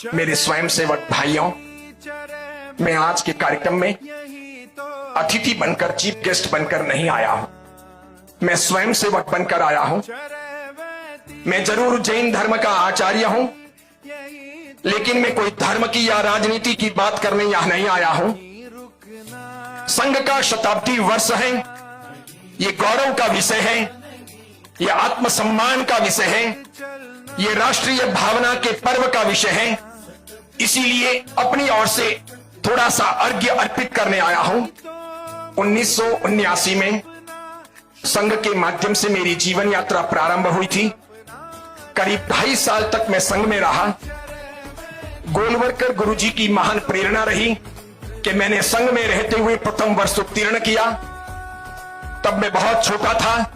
मेरे स्वयंसेवक भाइयों, मैं आज के कार्यक्रम में अतिथि बनकर, चीफ गेस्ट बनकर नहीं आया हूं। मैं स्वयंसेवक बनकर आया हूं। मैं जरूर जैन धर्म का आचार्य हूं, लेकिन मैं कोई धर्म की या राजनीति की बात करने यहां नहीं आया हूं। संघ का शताब्दी वर्ष है, ये गौरव का विषय है, ये आत्मसम्मान का विषय है, ये राष्ट्रीय भावना के पर्व का विषय है। इसीलिए अपनी ओर से थोड़ा सा अर्घ्य अर्पित करने आया हूं। 1979 में संघ के माध्यम से मेरी जीवन यात्रा प्रारंभ हुई थी। करीब 2.5 साल तक मैं संघ में रहा। गोलवरकर गुरुजी की महान प्रेरणा रही कि मैंने संघ में रहते हुए प्रथम वर्ष उत्तीर्ण किया। तब मैं बहुत छोटा था,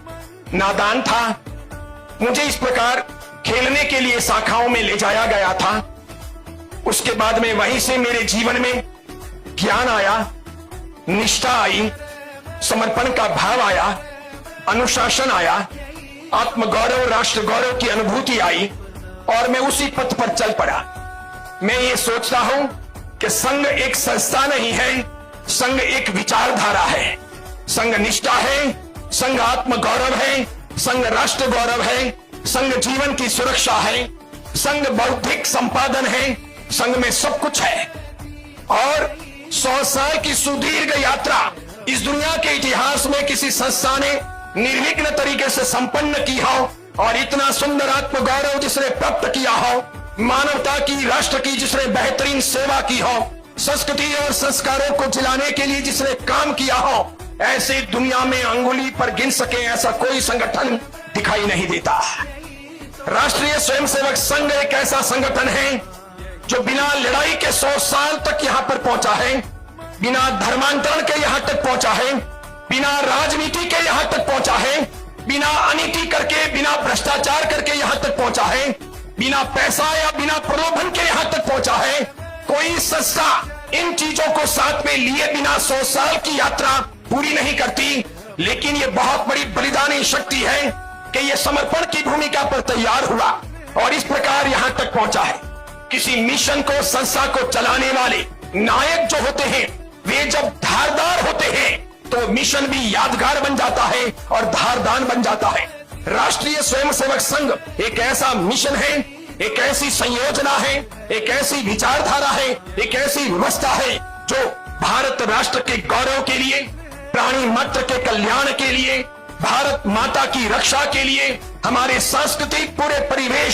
नादान था। मुझे इस प्रकार खेलने के लिए शाखाओं में ले जाया गया था। उसके बाद में वहीं से मेरे जीवन में ज्ञान आया, निष्ठा आई, समर्पण का भाव आया, अनुशासन आया, आत्मगौरव, राष्ट्र गौरव की अनुभूति आई और मैं उसी पथ पर चल पड़ा। मैं ये सोचता हूं कि संघ एक संस्था नहीं है, संघ एक विचारधारा है। संघ निष्ठा है, संघ आत्मगौरव है, संघ राष्ट्र गौरव है, संघ जीवन की सुरक्षा है, संघ बौद्धिक संपादन है, संघ में सब कुछ है। और 100 साल की सुदीर्घ यात्रा इस दुनिया के इतिहास में किसी संस्था ने निर्विघ्न तरीके से संपन्न की हो और इतना सुंदर आत्मगौरव जिसने प्राप्त किया हो, मानवता की, राष्ट्र की जिसने बेहतरीन सेवा की हो, संस्कृति और संस्कारों को जिलाने के लिए जिसने काम किया हो, ऐसे दुनिया में अंगुली पर गिन सके ऐसा कोई संगठन दिखाई नहीं देता। राष्ट्रीय स्वयंसेवक संघ एक ऐसा संगठन है जो बिना लड़ाई के 100 साल तक यहां पर पहुंचा है, बिना धर्मांतरण के यहां तक पहुंचा है, बिना राजनीति के यहां तक पहुंचा है, बिना अनीति करके, बिना भ्रष्टाचार करके यहां तक पहुंचा है, बिना पैसा या बिना प्रलोभन के यहां तक पहुंचा है। कोई संस्था इन चीजों को साथ में लिए बिना 100 साल की यात्रा पूरी नहीं करती। लेकिन ये बहुत बड़ी बलिदानी शक्ति है कि ये समर्पण की भूमिका पर तैयार हुआ और इस प्रकार यहां तक पहुंचा है। किसी मिशन को, संस्था को चलाने वाले नायक जो होते हैं, वे जब धारदार होते हैं तो मिशन भी यादगार बन जाता है और धारदार बन जाता है। राष्ट्रीय स्वयंसेवक संघ एक ऐसा मिशन है, एक ऐसी संयोजना है, एक ऐसी विचारधारा है, एक ऐसी व्यवस्था है जो भारत राष्ट्र के गौरव के लिए, प्राणी मात्र के कल्याण के लिए, भारत माता की रक्षा के लिए, हमारे सांस्कृतिक पूरे परिवेश